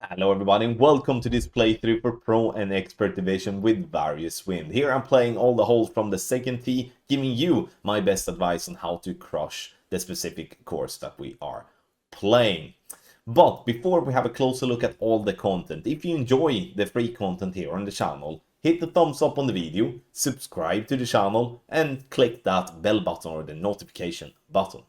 Hello everybody and welcome to this playthrough for Pro and Expert Division with Various Wind. Here I'm playing all the holes from the second tee, giving you my best advice on how to crush the specific course that we are playing. But before we have a closer look at all the content, if you enjoy the free content here on the channel, hit the thumbs up on the video, subscribe to the channel and click that bell button or the notification button.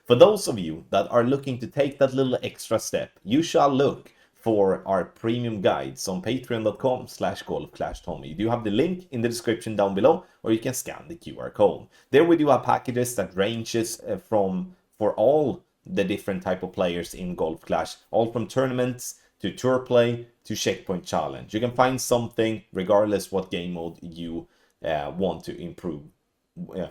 For those of you that are looking to take that little extra step, you shall look for our premium guides on patreon.com/golfclashtommy. You do have the link in the description down below, or you can scan the QR code. There we do have packages that ranges for all the different type of players in Golf Clash, all from tournaments to tour play to checkpoint challenge. You can find something regardless what game mode you want to improve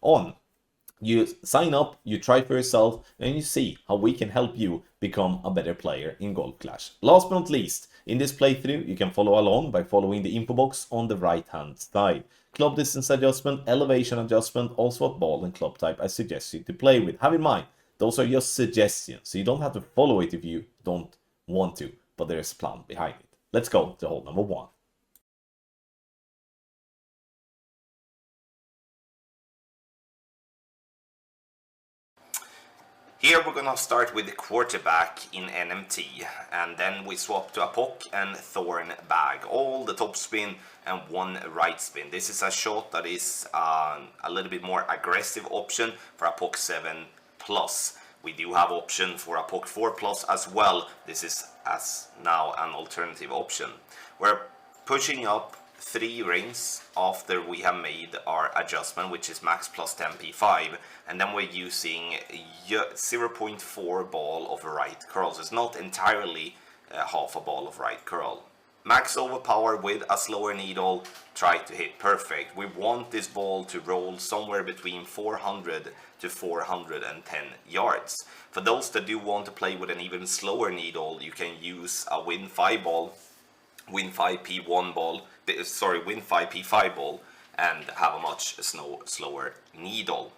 on. You sign up, you try for yourself, and you see how we can help you become a better player in Golf Clash. Last but not least, in this playthrough, you can follow along by following the info box on the right hand side. Club distance adjustment, elevation adjustment, also what ball and club type I suggest you to play with. Have in mind, those are just suggestions, so you don't have to follow it if you don't want to, but there's a plan behind it. Let's go to hole number 1. Here we're gonna start with the quarterback in NMT, and then we swap to a POC and Thorn bag, all the top spin and one right spin. This is a shot that is a little bit more aggressive option for a POC 7 plus. We do have option for a POC 4 plus as well. This is as now an alternative option. We're pushing up 3 rings after we have made our adjustment, which is max plus 10 P5, and then we're using 0.4 ball of right curl, so it's not entirely half a ball of right curl. Max overpower with a slower needle, try to hit perfect. We want this ball to roll somewhere between 400 to 410 yards. For those that do want to play with an even slower needle, you can use a Win 5 ball, Win 5 P1 ball, Win 5 P5 ball, and have a much slower needle.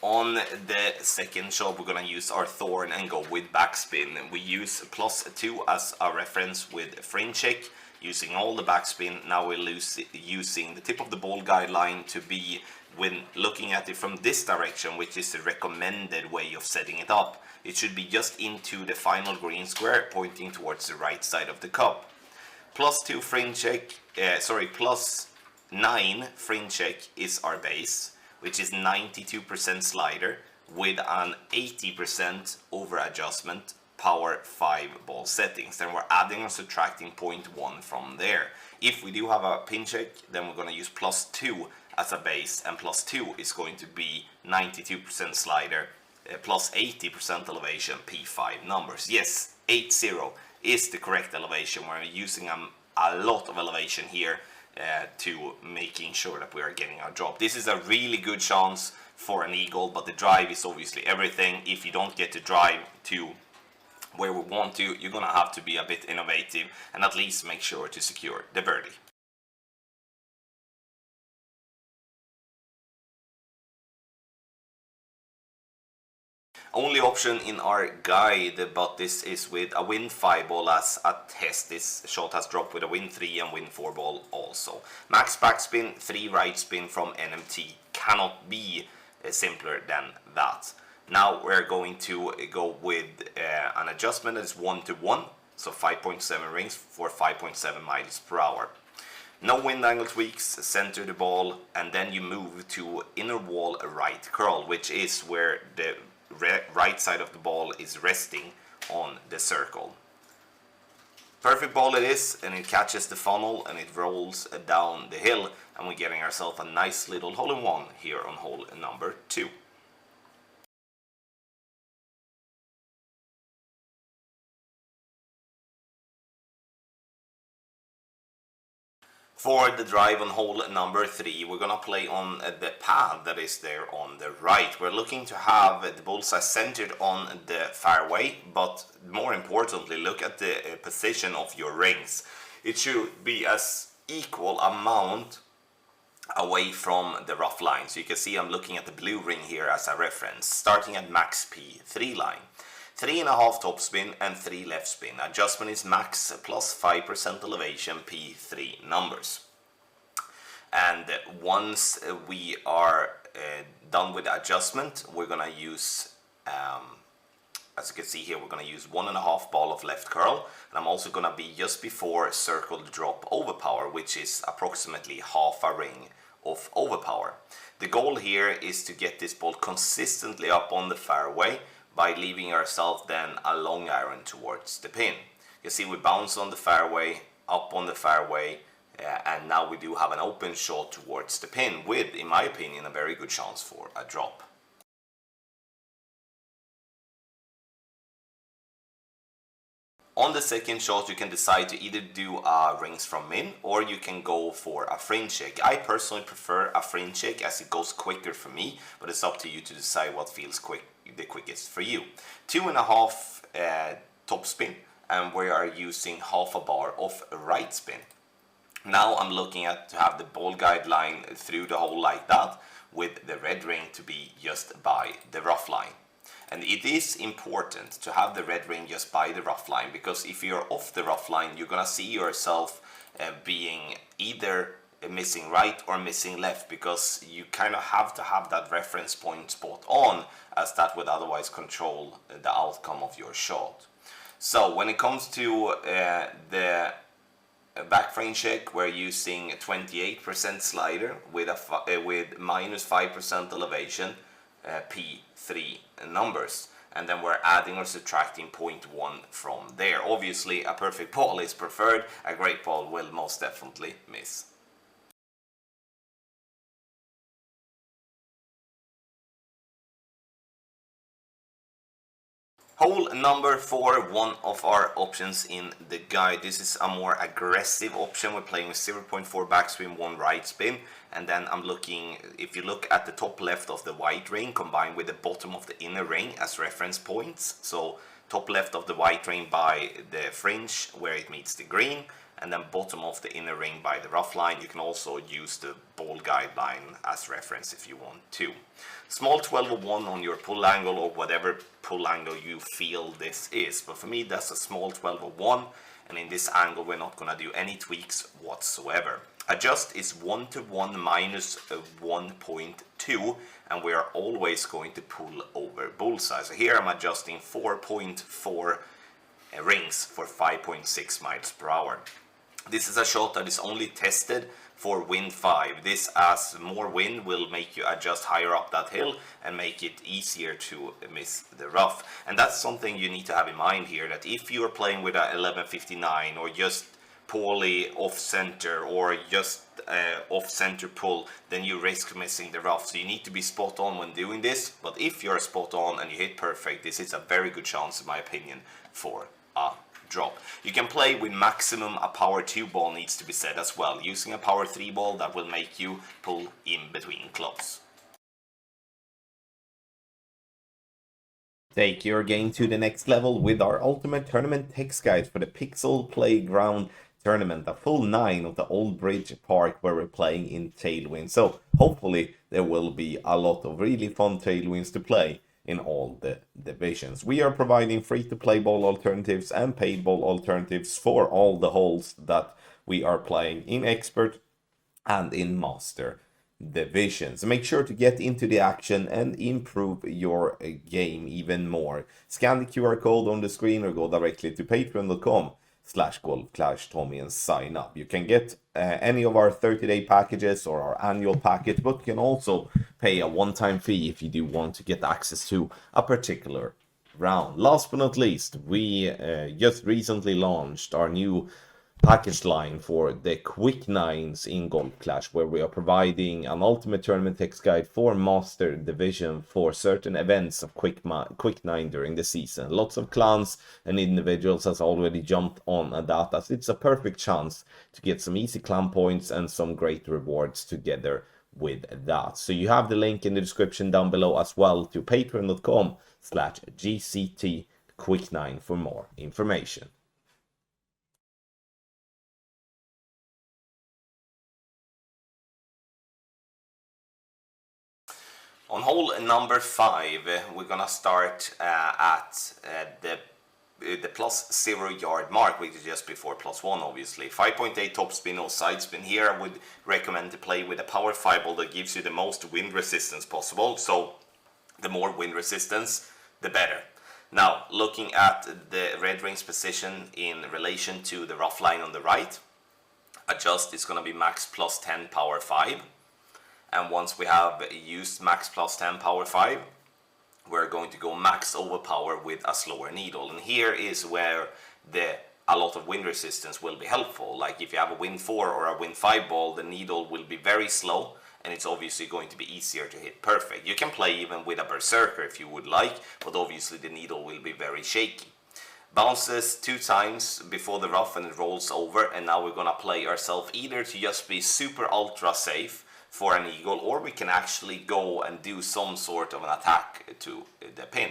On the second shot, we're gonna use our Thorn and go with backspin. We use +2 as a reference with frame check, using all the backspin. Now we're using the tip of the ball guideline to be when looking at it from this direction, which is the recommended way of setting it up. It should be just into the final green square, pointing towards the right side of the cup. +2 frame check, +9 frame check is our base, which is 92% slider with an 80% over adjustment, power 5 ball settings. Then we're adding or subtracting 0.1 from there. If we do have a pin check, then we're going to use +2 as a base, and +2 is going to be 92% slider, plus 80% elevation, P5 numbers. Yes, 80 is the correct elevation. We're using a lot of elevation here to making sure that we are getting our drop. This is a really good chance for an eagle, but the drive is obviously everything. If you don't get the drive to where we want to, you're gonna have to be a bit innovative and at least make sure to secure the birdie. Only option in our guide, but this is with a Win 5 ball as a test. This shot has dropped with a Win 3 and Win 4 ball also. Max backspin, 3 right spin from NMT. Cannot be simpler than that. Now we're going to go with an adjustment that is 1-to-1, so 5.7 rings for 5.7 miles per hour. No wind angle tweaks, center the ball, and then you move to inner wall right curl, which is where the right side of the ball is resting on the circle. Perfect ball it is, and it catches the funnel and it rolls down the hill, and we're getting ourselves a nice little hole-in-one here on hole number 2. For the drive on hole number 3, we're gonna play on the pad that is there on the right. We're looking to have the bullseye centered on the fairway, but more importantly, look at the position of your rings. It should be as equal amount away from the rough line. So you can see I'm looking at the blue ring here as a reference, starting at max P3 line. 3.5 top spin and 3 left spin. Adjustment is max plus 5% elevation, P3 numbers. And once we are done with the adjustment, we're gonna use, as you can see here, we're gonna use 1.5 ball of left curl, and I'm also gonna be just before circled drop overpower, which is approximately half a ring of overpower. The goal here is to get this ball consistently up on the fairway by leaving ourselves then a long iron towards the pin. You see we bounce on the fairway, up on the fairway, and now we do have an open shot towards the pin with, in my opinion, a very good chance for a drop. On the second shot, you can decide to either do rings from min, or you can go for a fringe shake. I personally prefer a fringe shake as it goes quicker for me, but it's up to you to decide what feels the quickest for you. 2.5 top spin, and we are using half a bar of right spin. Now I'm looking at to have the ball guide line through the hole like that, with the red ring to be just by the rough line. And it is important to have the red ring just by the rough line, because if you're off the rough line, you're gonna see yourself being either missing right or missing left, because you kind of have to have that reference point spot on, as that would otherwise control the outcome of your shot. So when it comes to the back frame shake, we're using 28% slider with with minus 5% elevation, P3 numbers, and then we're adding or subtracting 0.1 from there. Obviously a perfect ball is preferred, a great ball will most definitely miss. Hole number 4, one of our options in the guide. This is a more aggressive option. We're playing with 0.4 backspin, 1 right spin, and then I'm looking, if you look at the top left of the white ring combined with the bottom of the inner ring as reference points. So top left of the white ring by the fringe where it meets the green, and then bottom of the inner ring by the rough line. You can also use the ball guideline as reference if you want to. Small 12-1 on your pull angle, or whatever pull angle you feel this is, but for me that's a small 12-1, and in this angle we're not gonna do any tweaks whatsoever. Adjust is 1-to-1 minus 1.2, and we are always going to pull over bullseye. So here I'm adjusting 4.4 rings for 5.6 miles per hour. This is a shot that is only tested for wind 5. This, as more wind, will make you adjust higher up that hill and make it easier to miss the rough. And that's something you need to have in mind here, that if you are playing with a 1159 or just poorly off center or just off center pull, then you risk missing the rough. So you need to be spot on when doing this, but if you're spot on and you hit perfect, this is a very good chance, in my opinion, for a drop. You can play with maximum a power 2 ball, needs to be said as well. Using a power 3 ball, that will make you pull in between clubs. Take your game to the next level with our ultimate tournament text guide for the Pixel Playground tournament, a full 9 of the Old Bridge Park where we're playing in Tailwind. So hopefully there will be a lot of really fun Tailwinds to play in all the divisions. We are providing free-to-play ball alternatives and paid ball alternatives for all the holes that we are playing in Expert and in Master divisions. Make sure to get into the action and improve your game even more. Scan the QR code on the screen or go directly to patreon.com/golfclashtommy and sign up. You can get any of our 30-day packages or our annual package, but you can also pay a one-time fee if you do want to get access to a particular round. Last but not least, we just recently launched our new package line for the Quick Nines in Golf Clash, where we are providing an ultimate tournament text guide for Master Division for certain events of Quick Nine during the season. Lots of clans and individuals has already jumped on that, as it's a perfect chance to get some easy clan points and some great rewards together with that. So you have the link in the description down below as well to patreon.com/GCTQuick9 for more information. On hole number 5, we're gonna start at the plus 0 yard mark, which is just before +1, obviously. 5.8 topspin or side spin. Here I would recommend to play with a power 5 ball that gives you the most wind resistance possible. So the more wind resistance, the better. Now, looking at the red rings position in relation to the rough line on the right, adjust is going to be max plus 10 power 5. And once we have used max plus 10 power 5, we're going to go max overpower with a slower needle. And here is where a lot of wind resistance will be helpful. Like if you have a wind 4 or a wind 5 ball, the needle will be very slow, and it's obviously going to be easier to hit perfect. You can play even with a berserker if you would like, but obviously the needle will be very shaky. Bounces 2 times before the rough and it rolls over, and now we're gonna play ourselves either to just be super ultra safe for an eagle, or we can actually go and do some sort of an attack to the pin.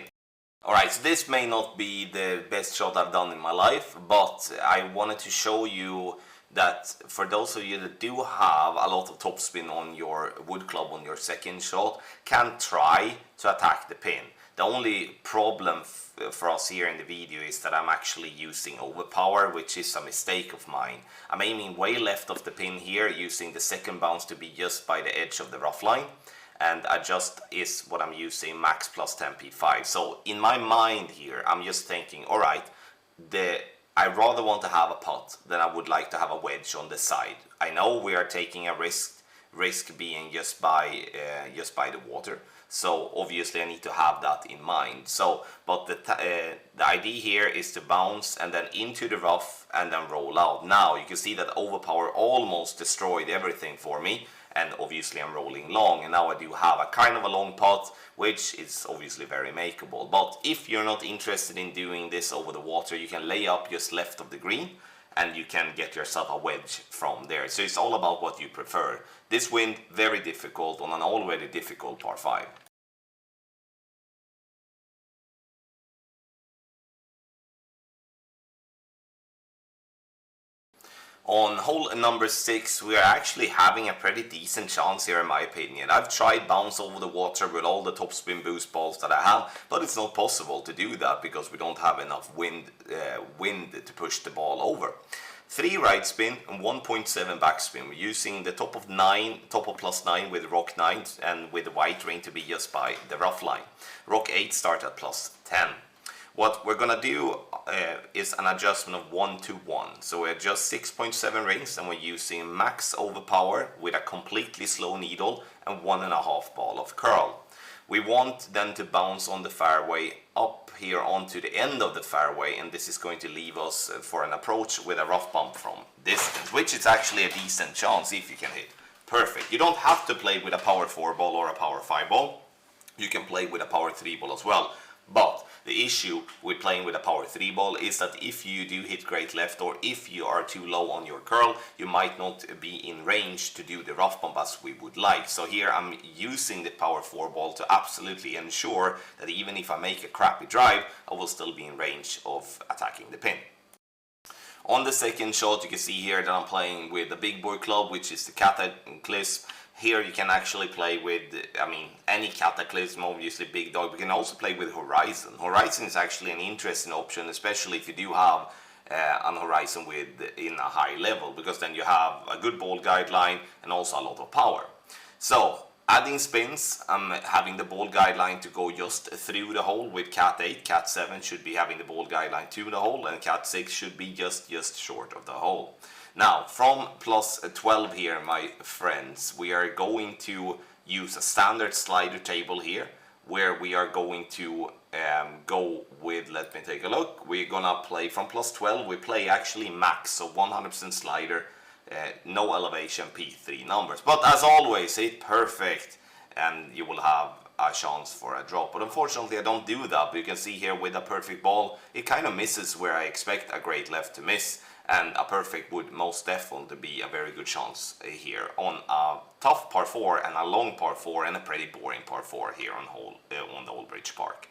Alright, so this may not be the best shot I've done in my life, but I wanted to show you that for those of you that do have a lot of topspin on your wood club on your second shot, can try to attack the pin. The only problem for us here in the video is that I'm actually using overpower, which is a mistake of mine. I'm aiming way left of the pin here, using the second bounce to be just by the edge of the rough line, and adjust is what I'm using, max plus 10 P5. So in my mind here, I'm just thinking, alright, I rather want to have a putt than I would like to have a wedge on the side. I know we are taking a risk being just by the water. So obviously I need to have that in mind. So, but the idea here is to bounce and then into the rough and then roll out. Now you can see that overpower almost destroyed everything for me, and obviously I'm rolling long, and now I do have a kind of a long putt, which is obviously very makeable. But if you're not interested in doing this over the water, you can lay up just left of the green, and you can get yourself a wedge from there. So it's all about what you prefer. This wind, very difficult on an already difficult par 5. On hole number 6, we are actually having a pretty decent chance here in my opinion. I've tried bounce over the water with all the topspin boost balls that I have, but it's not possible to do that because we don't have enough wind to push the ball over. 3 right spin and 1.7 backspin. We're using the top of plus 9 with rock 9 and with the white ring to be just by the rough line. Rock 8 start at plus 10. What we're gonna do is an adjustment of 1 to 1. So we adjust 6.7 rings and we're using max overpower with a completely slow needle and 1.5 ball of curl. We want then to bounce on the fairway up here onto the end of the fairway, and this is going to leave us for an approach with a rough bump from distance, which is actually a decent chance if you can hit. Perfect. You don't have to play with a power 4 ball or a power 5 ball. You can play with a power 3 ball as well. But the issue with playing with a power 3 ball is that if you do hit great left, or if you are too low on your curl, you might not be in range to do the rough bump as we would like. So here I'm using the power 4 ball to absolutely ensure that even if I make a crappy drive, I will still be in range of attacking the pin. On the second shot, you can see here that I'm playing with the big boy club, which is the Cataclysm. Here you can actually play with, any Cataclysm, obviously big dog. We can also play with Horizon. Horizon is actually an interesting option, especially if you do have an Horizon in a high level, because then you have a good ball guideline and also a lot of power. So, adding spins, I'm having the ball guideline to go just through the hole with Cat 8. Cat 7 should be having the ball guideline to the hole, and Cat 6 should be just short of the hole. Now, from plus 12 here, my friends, we are going to use a standard slider table here, where we are going to go with, let me take a look, we're gonna play from plus 12, we play actually max, so 100% slider, no elevation, P3 numbers. But as always, hit perfect, and you will have a chance for a drop. But unfortunately I don't do that. But you can see here with a perfect ball, it kind of misses where I expect a great left to miss, and a perfect would most definitely be a very good chance here on a tough par 4 and a long par 4 and a pretty boring par 4 here on the Old Bridge Park.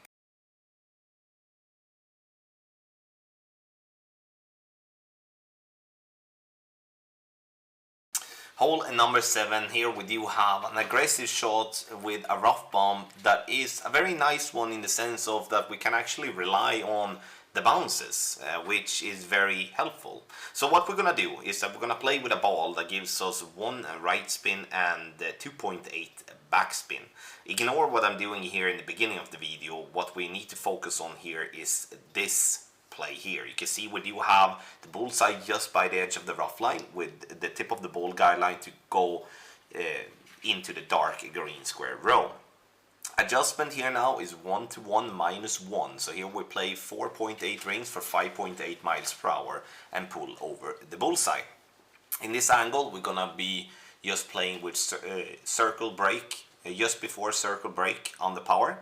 Hole number 7, here we do have an aggressive shot with a rough bomb that is a very nice one in the sense of that we can actually rely on the bounces, which is very helpful. So what we're gonna do is that we're gonna play with a ball that gives us 1 right spin and 2.8 backspin. Ignore what I'm doing here in the beginning of the video. What we need to focus on here is this play here. You can see we do have the bullseye just by the edge of the rough line with the tip of the ball guideline to go into the dark green square row. Adjustment here now is 1 to 1 minus 1. So here we play 4.8 rings for 5.8 miles per hour and pull over the bullseye. In this angle we're gonna be just playing with circle break, just before circle break on the power.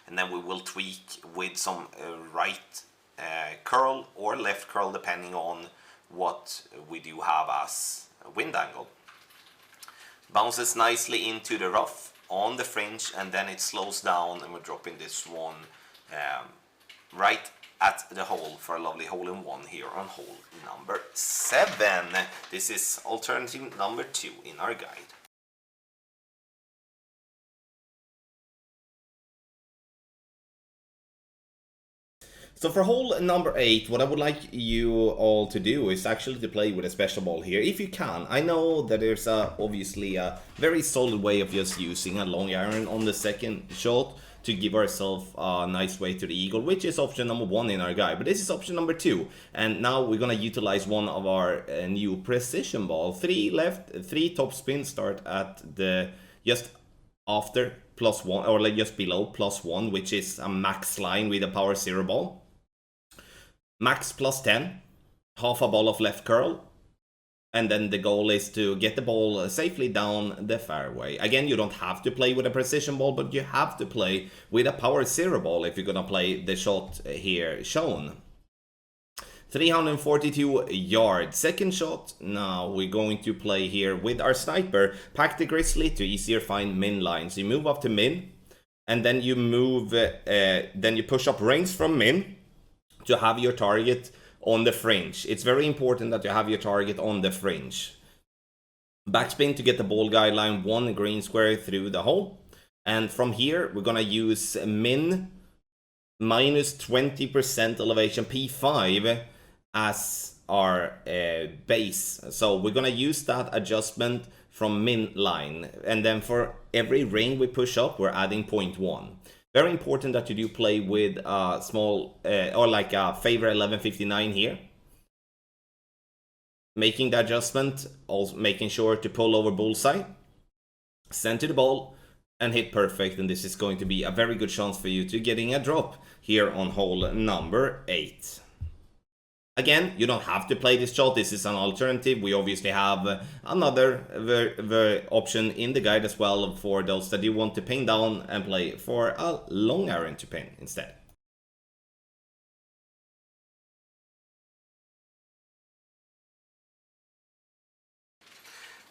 And then we will tweak with some right curl or left curl depending on what we do have as a wind angle. Bounces nicely into the rough on the fringe, and then it slows down, and we're dropping this one right at the hole for a lovely hole-in-one here on hole number 7. This is alternative number 2 in our guide. So for hole number 8, what I would like you all to do is actually to play with a special ball here, if you can. I know that there's obviously a very solid way of just using a long iron on the second shot to give ourselves a nice way to the eagle, which is option number 1 in our guide. But this is option number 2, and now we're gonna utilize one of our new precision ball. 3 left, 3 top spin, start at the just after +1, or like just below +1, which is a max line with a power 0 ball. Max +10, half a ball of left curl, and then the goal is to get the ball safely down the fairway. Again, you don't have to play with a precision ball, but you have to play with a power 0 ball if you're gonna play the shot here shown. 342 yards. Second shot, now we're going to play here with our sniper. Pack the grizzly to easier find min lines. You move up to min, and then you move, then you push up rings from min to have your target on the fringe. It's very important that you have your target on the fringe. Backspin to get the ball guideline 1 green square through the hole. And from here, we're gonna use min minus 20% elevation P5 as our base. So we're gonna use that adjustment from min line. And then for every ring we push up, we're adding 0.1. Very important that you do play with a small, or like a favor 1159 here. Making the adjustment, also making sure to pull over bullseye, center the ball, and hit perfect. And this is going to be a very good chance for you to getting a drop here on hole number 8. Again, you don't have to play this shot. This is an alternative. We obviously have another option in the guide as well for those that you want to pin down and play for a long iron to pin instead.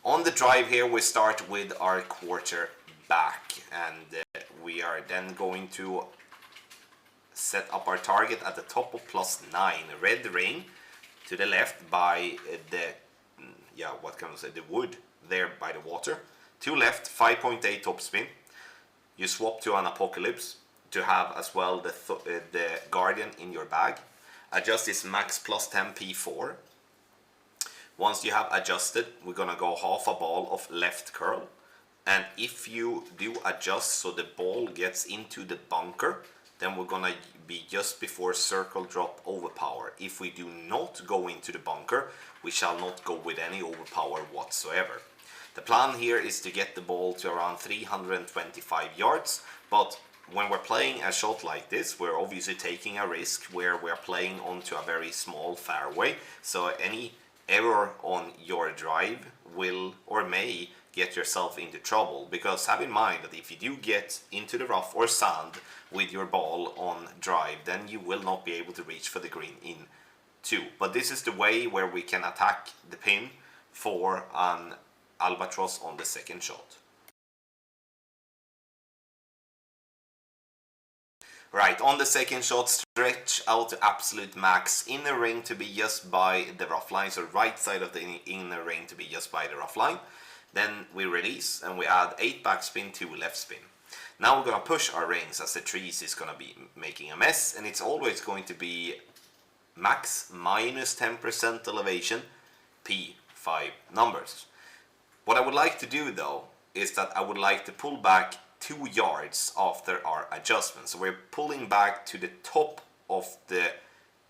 On the drive here, we start with our quarter back, and we are then going to set up our target at the top of +9, red ring to the left by the, what can I say, the wood there by the water. To left, 5.8 topspin. You swap to an apocalypse to have as well the guardian in your bag. Adjust this max +10 P4. Once you have adjusted, we're gonna go half a ball of left curl. And if you do adjust so the ball gets into the bunker, then we're gonna be just before circle drop overpower. If we do not go into the bunker, we shall not go with any overpower whatsoever. The plan here is to get the ball to around 325 yards, but when we're playing a shot like this, we're obviously taking a risk where we're playing onto a very small fairway, so any error on your drive will or may get yourself into trouble, because have in mind that if you do get into the rough or sand with your ball on drive, then you will not be able to reach for the green in 2. But this is the way where we can attack the pin for an albatross on the 2nd shot. Right, on the second shot, stretch out to absolute max. Inner ring to be just by the rough line, so right side of the inner ring to be just by the rough line. Then we release and we add 8 backspin, 2 left spin. Now we're going to push our rings as the trees is going to be making a mess, and it's always going to be max minus 10% elevation, P5 numbers. What I would like to do though is that I would like to pull back 2 yards after our adjustment. So we're pulling back to the top of the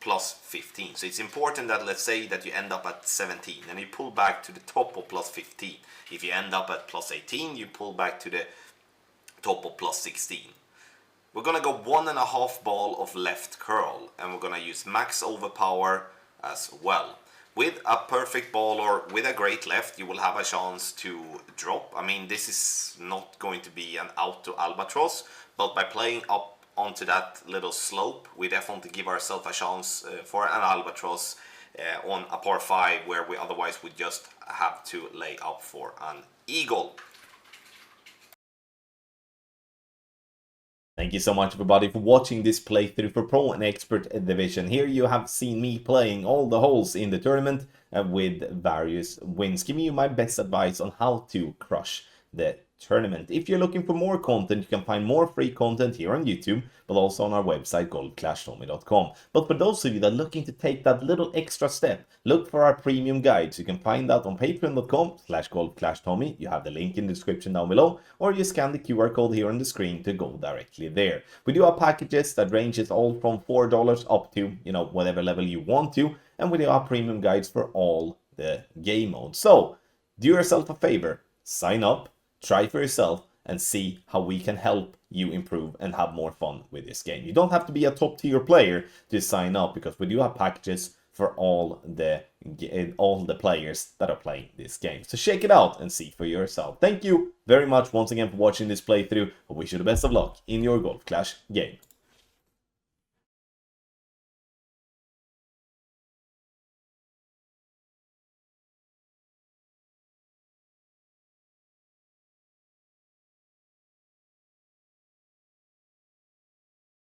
plus 15. So it's important that, let's say that you end up at 17 and you pull back to the top of plus 15. If you end up at plus 18, you pull back to the top of plus 16. We're gonna go 1.5 ball of left curl, and we're gonna use max overpower as well. With a perfect ball or with a great left, you will have a chance to drop. I mean, this is not going to be an auto albatross, but by playing up onto that little slope, we definitely give ourselves a chance for an albatross on a par 5, where we otherwise would just have to lay up for an eagle. Thank you so much everybody for watching this playthrough for Pro and Expert Division. Here you have seen me playing all the holes in the tournament with various wins, giving you my best advice on how to crush the tournament. If you're looking for more content, you can find more free content here on YouTube, but also on our website golfclashtommy.com. But for those of you that are looking to take that little extra step, look for our premium guides. You can find that on patreon.com/golfclashtommy. You have the link in the description down below, or you scan the QR code here on the screen to go directly there. We do have packages that ranges all from $4 up to, whatever level you want to, and we do have premium guides for all the game modes. So do yourself a favor, sign up, try for yourself, and see how we can help you improve and have more fun with this game. You don't have to be a top tier player to sign up, because we do have packages for all the players that are playing this game. So check it out and see for yourself. Thank you very much once again for watching this playthrough. I wish you the best of luck in your Golf Clash game.